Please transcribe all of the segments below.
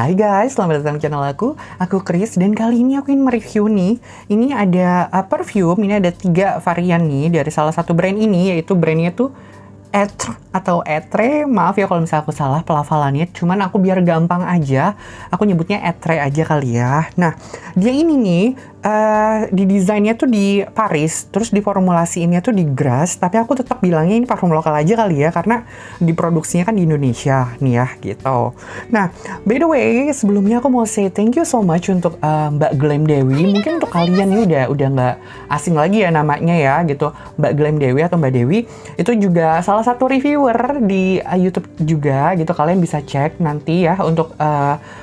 Hai guys, selamat datang di channel aku Chris, dan kali ini aku ingin mereview nih. Ini ada perfume, ini ada 3 varian nih dari salah satu brand ini, yaitu brandnya tuh Etre atau Etre, maaf ya kalau misalnya aku salah pelafalannya, cuman aku biar gampang aja, aku nyebutnya Etre aja kali ya. Nah, dia ini nih, didesainnya tuh di Paris, terus diformulasiinnya tuh di Grasse, tapi aku tetap bilangnya ini parfum lokal aja kali ya, karena diproduksinya kan di Indonesia nih ya, gitu. Nah, by the way, sebelumnya aku mau say thank you so much untuk Mbak Glam Dewi. Mungkin untuk kalian nih udah nggak asing lagi ya namanya ya, gitu. Mbak Glam Dewi atau Mbak Dewi, itu juga salah satu reviewer di YouTube juga gitu. Kalian bisa cek nanti ya untuk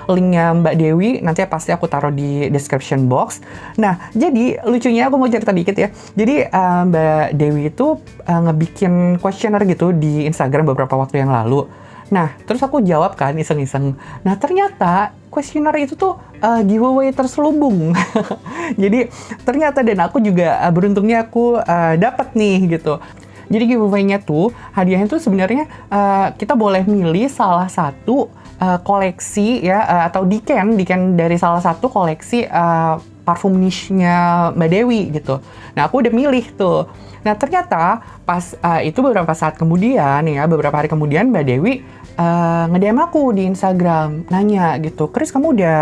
linknya Mbak Dewi, nanti pasti aku taruh di description box. Nah, jadi lucunya aku mau cerita dikit ya. Jadi Mbak Dewi itu ngebikin questionnaire gitu di Instagram beberapa waktu yang lalu. Nah, terus aku jawab kan iseng-iseng. Nah, ternyata questionnaire itu tuh giveaway terselubung. Jadi ternyata, dan aku juga beruntungnya aku dapat nih gitu. Jadi giveaway-nya tuh, hadiahnya tuh sebenarnya kita boleh milih salah satu koleksi ya, atau diken dari salah satu koleksi parfum niche-nya Mbak Dewi gitu. Nah, aku udah milih tuh. Nah, ternyata pas itu beberapa saat kemudian ya, beberapa hari kemudian Mbak Dewi nge-DM aku di Instagram, nanya gitu, Chris, kamu udah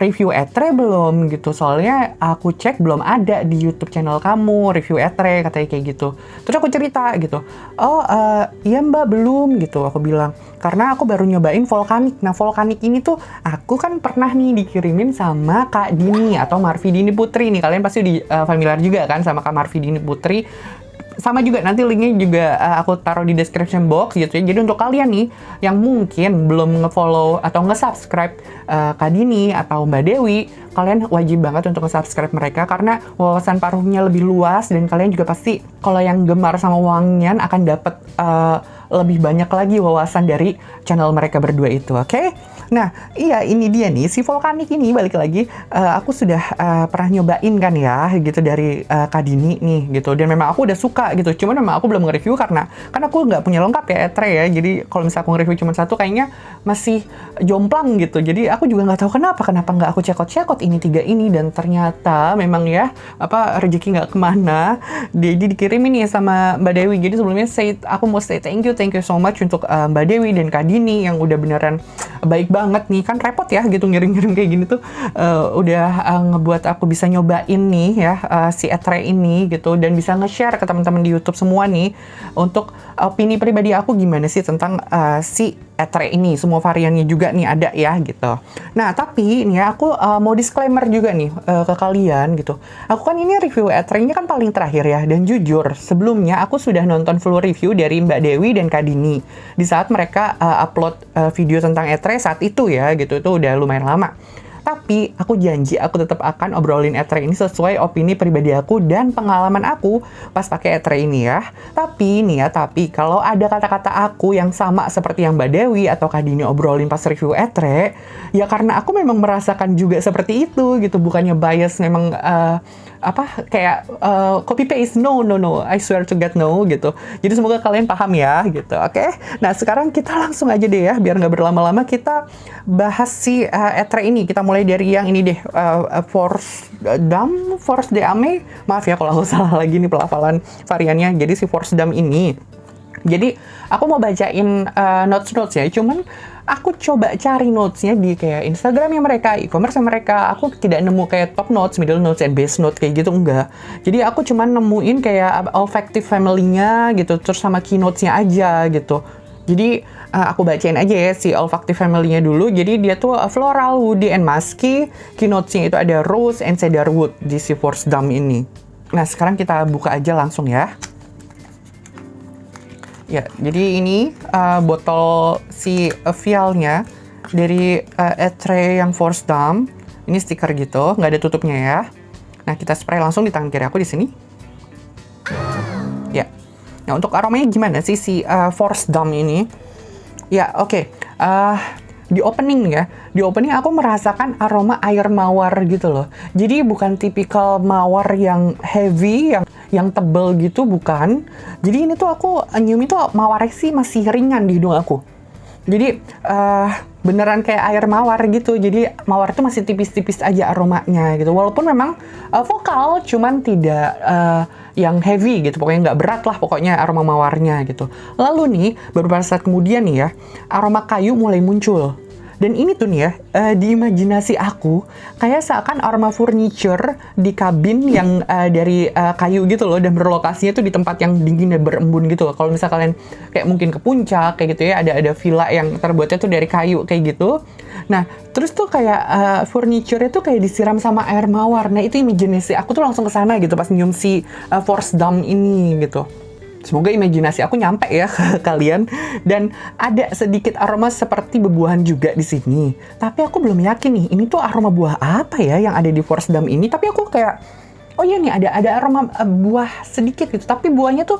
review Etre belum gitu, soalnya aku cek belum ada di YouTube channel kamu review Etre, katanya kayak gitu. Terus aku cerita gitu, oh iya Mbak, belum gitu, aku bilang, karena aku baru nyobain Volcanic. Nah, Volcanic ini tuh aku kan pernah nih dikirimin sama Kak Dini atau Marvi Dini Putri nih, kalian pasti familiar juga kan sama Kak Marvi Dini Putri. Sama juga, nanti linknya juga aku taruh di description box gitu ya. Jadi untuk kalian nih yang mungkin belum nge-follow atau nge-subscribe Kak Dini atau Mbak Dewi, kalian wajib banget untuk nge-subscribe mereka, karena wawasan parfumnya lebih luas, dan kalian juga pasti kalau yang gemar sama wangian akan dapat lebih banyak lagi wawasan dari channel mereka berdua itu, oke? Nah, iya, ini dia nih, si Volcanic ini balik lagi, aku sudah pernah nyobain kan ya, gitu, dari Kak Dini nih, gitu. Dan memang aku udah suka gitu, cuman memang aku belum nge-review karena kan aku nggak punya lengkap ya Etre ya, jadi kalau misalnya aku nge-review cuma satu kayaknya masih jomplang gitu. Jadi aku juga nggak tahu kenapa nggak aku cekot-cekot ini 3 ini, dan ternyata memang ya, rezeki nggak kemana, jadi dikirimin nih sama Mbak Dewi. Jadi sebelumnya aku mau say thank you so much untuk Mbak Dewi dan Kak Dini yang udah beneran baik banget nih, kan repot ya gitu ngirim-ngirim kayak gini tuh, udah ngebuat aku bisa nyobain nih ya si Etre ini gitu, dan bisa nge-share ke teman-teman di YouTube semua nih untuk opini pribadi aku gimana sih tentang si Etre ini, semua variannya juga nih ada ya gitu. Nah, tapi ini ya aku mau disclaimer juga nih ke kalian gitu. Aku kan ini review Etre-nya kan paling terakhir ya, dan jujur sebelumnya aku sudah nonton full review dari Mbak Dewi dan Kak Dini di saat mereka upload video tentang Etre saat itu ya gitu. Itu udah lumayan lama. Tapi aku janji aku tetap akan obrolin Etre ini sesuai opini pribadi aku dan pengalaman aku pas pakai Etre ini ya. Tapi nih ya, tapi kalau ada kata-kata aku yang sama seperti yang Mbak Dewi atau Kak Dini obrolin pas review Etre, ya karena aku memang merasakan juga seperti itu gitu, bukannya bias memang kayak copy paste. No, I swear to God no gitu. Jadi semoga kalian paham ya gitu, oke? Nah, sekarang kita langsung aja deh ya, biar nggak berlama-lama, kita bahas si Etre ini. Kita mulai dari yang ini deh, Force de Ame. Maaf ya kalau aku salah lagi nih pelafalan variannya. Jadi si Force Dame ini, jadi aku mau bacain notes ya, cuman aku coba cari notesnya di kayak Instagramnya mereka, e-commerce mereka. Aku tidak nemu kayak top notes, middle notes, and base note kayak gitu, enggak. Jadi aku cuman nemuin kayak olfactive family-nya gitu, terus sama keynotes-nya aja gitu. Jadi aku bacain aja ya si olfactive family-nya dulu. Jadi dia tuh floral, woody, and musky. Keynotes-nya itu ada rose and cedarwood di si Force Dame ini. Nah, sekarang kita buka aja langsung ya. Ya, jadi ini botol si vialnya dari Etre yang Force Dame. Ini stiker gitu, nggak ada tutupnya ya. Nah, kita spray langsung di tangan kiri aku di sini. Ya. Nah, untuk aromanya gimana sih si Force Dame ini? Ya, oke. Di opening ya, di opening aku merasakan aroma air mawar gitu loh. Jadi bukan tipikal mawar yang heavy, yang tebel gitu, bukan. Jadi ini tuh aku nyium itu mawarnya sih masih ringan di hidung aku. Jadi beneran kayak air mawar gitu. Jadi mawar itu masih tipis-tipis aja aromanya gitu. Walaupun memang vokal, cuman tidak yang heavy gitu. Pokoknya nggak berat lah pokoknya aroma mawarnya gitu. Lalu nih, beberapa saat kemudian nih ya, aroma kayu mulai muncul. Dan ini tuh nih ya, di imajinasi aku, kayak seakan aroma furniture di kabin yang dari kayu gitu loh, dan berlokasinya tuh di tempat yang dingin dan berembun gitu loh. Kalau misal kalian kayak mungkin ke puncak, kayak gitu ya, ada villa yang terbuatnya tuh dari kayu, kayak gitu. Nah, terus tuh kayak furniture tuh kayak disiram sama air mawar. Nah, itu imajinasi aku tuh langsung ke sana gitu, pas nyium si Force Dam ini gitu. Semoga imajinasi aku nyampe ya ke kalian. Dan ada sedikit aroma seperti bebuahan juga di sini. Tapi aku belum yakin nih, ini tuh aroma buah apa ya yang ada di Force Dam ini. Tapi aku kayak, oh iya nih ada aroma buah sedikit gitu. Tapi buahnya tuh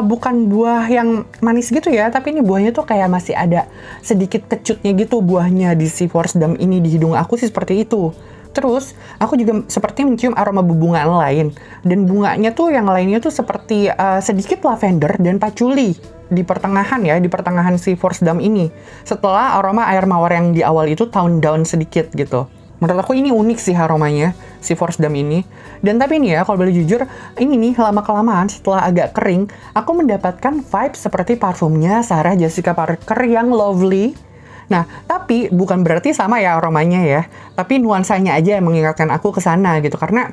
bukan buah yang manis gitu ya. Tapi ini buahnya tuh kayak masih ada sedikit kecutnya gitu buahnya di si Force Dam ini. Di hidung aku sih seperti itu. Terus, aku juga seperti mencium aroma bebungaan lain. Dan bunganya tuh yang lainnya tuh seperti sedikit lavender dan patchouli di pertengahan ya, di pertengahan si Force Dam ini. Setelah aroma air mawar yang di awal itu tone down sedikit gitu. Menurut aku ini unik sih aromanya, si Force Dam ini. Dan tapi nih ya, kalau boleh jujur, ini nih lama-kelamaan setelah agak kering, aku mendapatkan vibe seperti parfumnya Sarah Jessica Parker yang Lovely. Nah, tapi bukan berarti sama ya aromanya ya. Tapi nuansanya aja yang mengingatkan aku ke sana gitu. Karena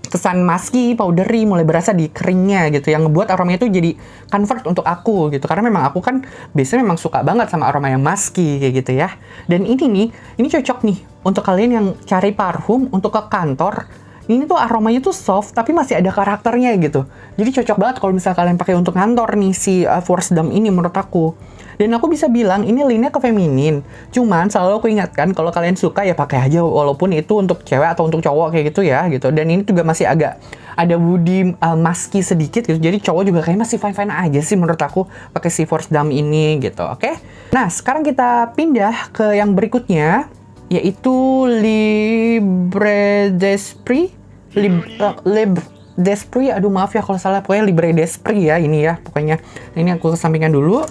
kesan musky, powdery mulai berasa di keringnya gitu. Yang ngebuat aromanya itu jadi convert untuk aku gitu. Karena memang aku kan biasanya memang suka banget sama aroma yang musky kayak gitu ya. Dan ini nih, ini cocok nih untuk kalian yang cari parfum untuk ke kantor. Ini tuh aromanya tuh soft tapi masih ada karakternya gitu. Jadi cocok banget kalau misalnya kalian pakai untuk kantor nih si Force Dam ini menurut aku. Dan aku bisa bilang ini line-nya ke feminin. Cuman selalu aku ingatkan kalau kalian suka ya pakai aja walaupun itu untuk cewek atau untuk cowok kayak gitu ya gitu. Dan ini juga masih agak ada woody musky sedikit gitu. Jadi cowok juga kayaknya masih fine-fine aja sih menurut aku pakai si Force Dam ini gitu. Oke? Nah, sekarang kita pindah ke yang berikutnya yaitu Libre d'Esprit. Libre d'Esprit, aduh maaf ya kalau salah, pokoknya Libre d'Esprit ya ini ya pokoknya. Ini aku kesampingkan dulu.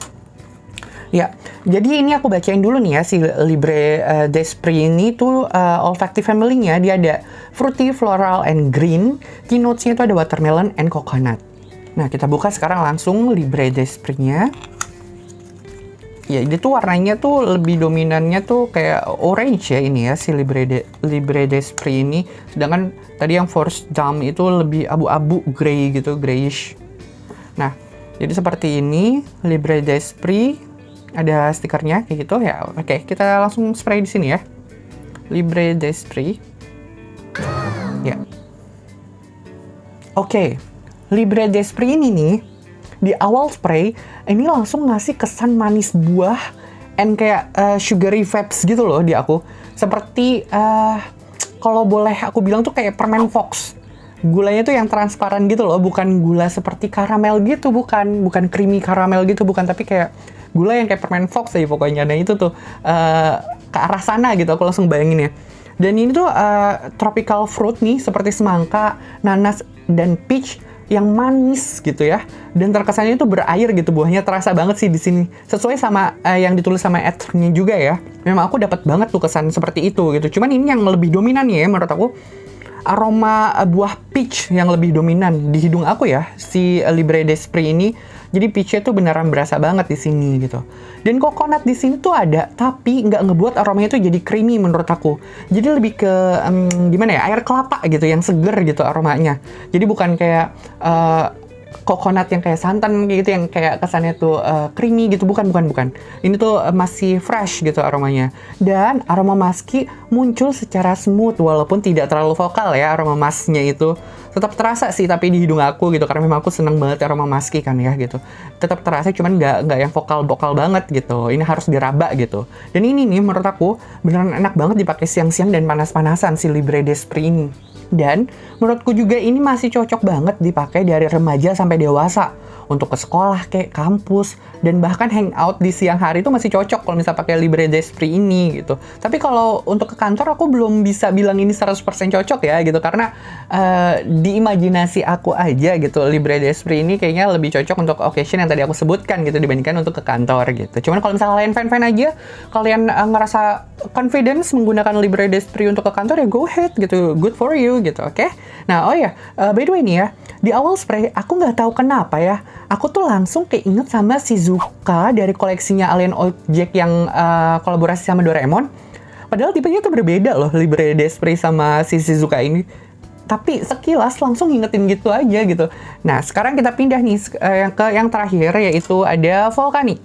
Ya, jadi ini aku bacain dulu nih ya si Libre d'Esprit ini tuh olfactive family-nya dia ada fruity, floral, and green. Key notes-nya itu ada watermelon and coconut. Nah, kita buka sekarang langsung Libre d'Esprit-nya. Ya, dia tuh warnanya tuh lebih dominannya tuh kayak orange ya ini ya si Libre d'Esprit ini. Sedangkan tadi yang Force Dam itu lebih abu-abu, grey gitu, grayish. Nah, jadi seperti ini Libre d'Esprit. Ada stikernya kayak gitu ya. Oke, kita langsung spray di sini ya. Libre d'Esprit. Ya. Oke. Libre d'Esprit ini nih di awal spray ini langsung ngasih kesan manis buah and kayak sugary vibes gitu loh di aku. Seperti kalau boleh aku bilang tuh kayak permen Fox. Gulanya tuh yang transparan gitu loh, bukan gula seperti karamel gitu, bukan creamy karamel gitu, bukan, tapi kayak gula yang kayak permen Fox aja pokoknya. Nah itu tuh ke arah sana gitu, aku langsung bayangin ya. Dan ini tuh tropical fruit nih, seperti semangka, nanas, dan peach yang manis gitu ya. Dan terkesannya itu berair gitu, buahnya terasa banget sih di sini. Sesuai sama yang ditulis sama ethernya juga ya. Memang aku dapat banget tuh kesan seperti itu gitu. Cuman ini yang lebih dominan ya menurut aku. Aroma buah peach yang lebih dominan di hidung aku ya, si Libre d'Esprit ini. Jadi peachnya tuh beneran berasa banget di sini gitu. Dan coconut di sini tuh ada, tapi nggak ngebuat aromanya tuh jadi creamy menurut aku. Jadi lebih ke gimana ya, air kelapa gitu yang seger gitu aromanya. Jadi bukan kayak coconut yang kayak santan gitu, yang kayak kesannya tuh creamy gitu, bukan. Ini tuh masih fresh gitu aromanya. Dan aroma musky muncul secara smooth walaupun tidak terlalu vokal ya, aroma musknya itu tetap terasa sih tapi di hidung aku gitu, karena memang aku seneng banget aroma musky kan ya gitu. Tetap terasa, cuman nggak yang vokal banget gitu. Ini harus diraba gitu. Dan ini nih menurut aku beneran enak banget dipakai siang-siang dan panas-panasan si Libre d'Esprit ini. Dan menurutku juga ini masih cocok banget dipakai dari remaja sampai dewasa. untuk ke sekolah kayak kampus, dan bahkan hangout di siang hari itu masih cocok kalau misalnya pakai Libre d'Esprit ini gitu. Tapi kalau untuk ke kantor aku belum bisa bilang ini 100% cocok ya gitu, karena di imajinasi aku aja gitu Libre d'Esprit ini kayaknya lebih cocok untuk occasion yang tadi aku sebutkan gitu dibandingkan untuk ke kantor gitu. Cuman kalau misalnya kalian fan-fan aja, kalian ngerasa confidence menggunakan Libre d'Esprit untuk ke kantor ya go ahead gitu, good for you gitu, oke? Nah, oh ya, by the way nih ya, di awal spray aku nggak tahu kenapa ya, aku tuh langsung keinget sama Shizuka dari koleksinya Alien Object yang kolaborasi sama Doraemon. Padahal tipenya tuh berbeda loh, Libre d'Esprit sama si Shizuka ini. Tapi sekilas langsung ngingetin gitu aja gitu. Nah, sekarang kita pindah nih ke yang terakhir, yaitu ada Volcanic.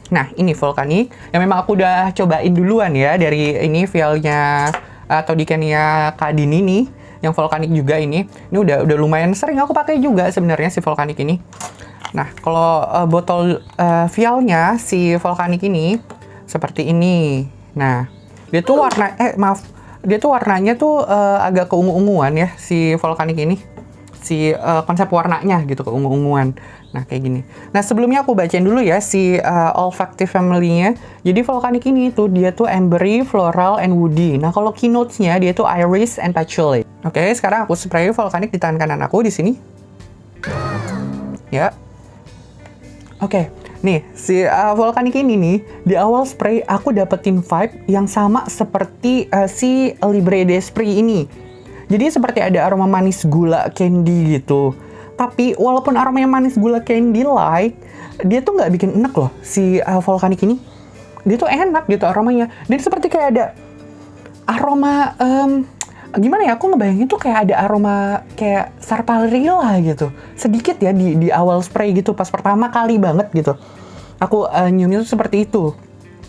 Nah, ini Volcanic yang memang aku udah cobain duluan ya dari ini vialnya atau Dikenia Kadini nih, yang Volcanic juga ini. Ini udah lumayan sering aku pakai juga sebenarnya si Volcanic ini. Nah, kalau botol vialnya si Volcanic ini seperti ini. Nah, dia tuh warnanya tuh agak keungu-unguan ya si Volcanic ini. Si konsep warnanya gitu keungu-unguan. Nah, kayak gini. Nah, sebelumnya aku bacain dulu ya si olfactive family-nya. Jadi Volcanic ini tuh dia tuh ambery, floral, and woody. Nah, kalau keynotes-nya dia tuh iris and patchouli. Oke, sekarang aku spray Volcanic di tangan kanan aku di sini. Ya. Oke. Nih, si Volcanic ini nih, di awal spray aku dapetin vibe yang sama seperti si Libre d'Esprit ini. Jadi seperti ada aroma manis gula candy gitu. Tapi walaupun aromanya manis gula candy like, dia tuh nggak bikin enak loh si Volcanic ini. Dia tuh enak gitu aromanya. Dan seperti kayak ada aroma, gimana ya, aku ngebayangin tuh kayak ada aroma kayak sarsaparilla gitu. Sedikit ya di awal spray gitu, pas pertama kali banget gitu. Aku nyiumnya tuh seperti itu.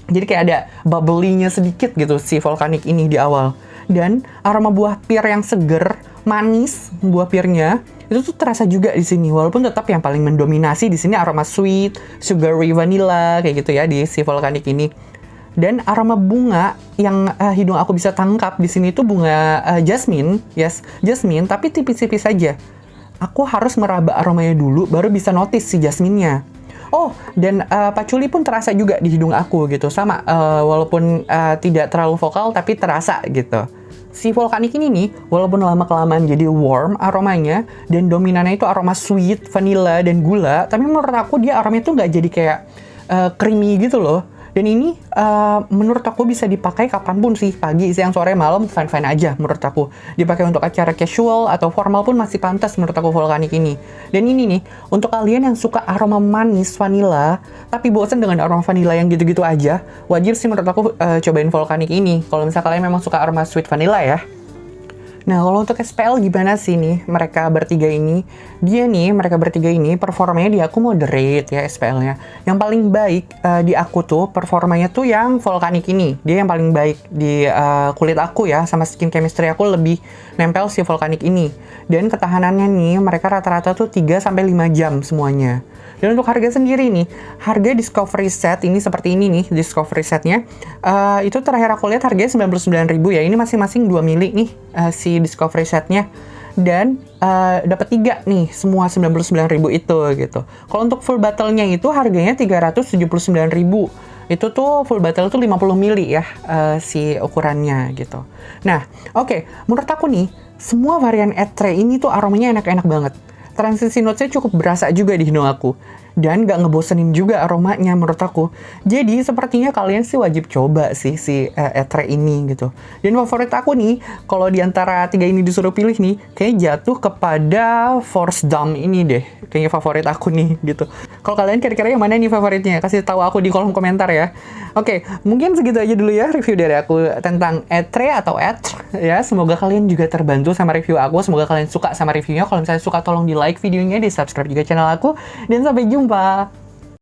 Jadi kayak ada bubbly-nya sedikit gitu si Volcanic ini di awal. Dan aroma buah pir yang seger, manis buah pirnya, itu tuh terasa juga di sini. Walaupun tetap yang paling mendominasi di sini aroma sweet, sugary vanilla kayak gitu ya di si Volcanic ini. Dan aroma bunga yang hidung aku bisa tangkap di sini tuh bunga jasmine, yes, jasmine, tapi tipis-tipis saja. Aku harus meraba aromanya dulu baru bisa notice si jasmine-nya. Oh, dan patchouli pun terasa juga di hidung aku gitu. Sama, walaupun tidak terlalu vokal tapi terasa gitu. Si Volcanic ini nih, walaupun lama-kelamaan jadi warm aromanya, dan dominannya itu aroma sweet, vanilla, dan gula, tapi menurut aku dia aromanya tuh nggak jadi kayak creamy gitu loh. Dan ini menurut aku bisa dipakai kapanpun sih, pagi, siang, sore, malam, fine-fine aja menurut aku. Dipakai untuk acara casual atau formal pun masih pantas menurut aku Volcanic ini. Dan ini nih, untuk kalian yang suka aroma manis vanilla, tapi bosan dengan aroma vanilla yang gitu-gitu aja, wajib sih menurut aku cobain Volcanic ini. Kalau misalnya kalian memang suka aroma sweet vanilla ya. Nah, kalau untuk SPL gimana sih nih mereka bertiga ini? Mereka bertiga ini performanya di aku moderate ya SPL-nya. Yang paling baik di aku tuh performanya tuh yang Volcanic ini. Dia yang paling baik di kulit aku ya, sama skin chemistry aku lebih nempel si Volcanic ini. Dan ketahanannya nih mereka rata-rata tuh 3-5 jam semuanya. Dan untuk harga sendiri nih, harga Discovery Set ini seperti ini nih, Discovery Setnya. Itu terakhir aku lihat harganya 99.000 ya. Ini masing-masing 2 mili nih si Discovery Setnya. Dan dapat 3 nih, semua 99.000 itu gitu. Kalau untuk full bottle-nya itu harganya 379.000. Itu tuh full bottle tuh 50 mili ya si ukurannya gitu. Nah, oke, menurut aku nih, semua varian Etre ini tuh aromanya enak-enak banget. Transisi notes-nya cukup berasa juga di hidung aku. Dan gak ngebosenin juga aromanya menurut aku. Jadi sepertinya kalian sih wajib coba sih si Etre ini gitu. Dan favorit aku nih, kalau di antara 3 ini disuruh pilih nih, kayaknya jatuh kepada Force Dump ini deh. Kayaknya favorit aku nih gitu. Kalau kalian kira-kira yang mana nih favoritnya? Kasih tahu aku di kolom komentar ya. Oke, mungkin segitu aja dulu ya review dari aku tentang Etre atau Etre ya. Semoga kalian juga terbantu sama review aku. Semoga kalian suka sama reviewnya. Kalau misalnya suka tolong di like videonya, di subscribe juga channel aku. Dan sampai jumpa.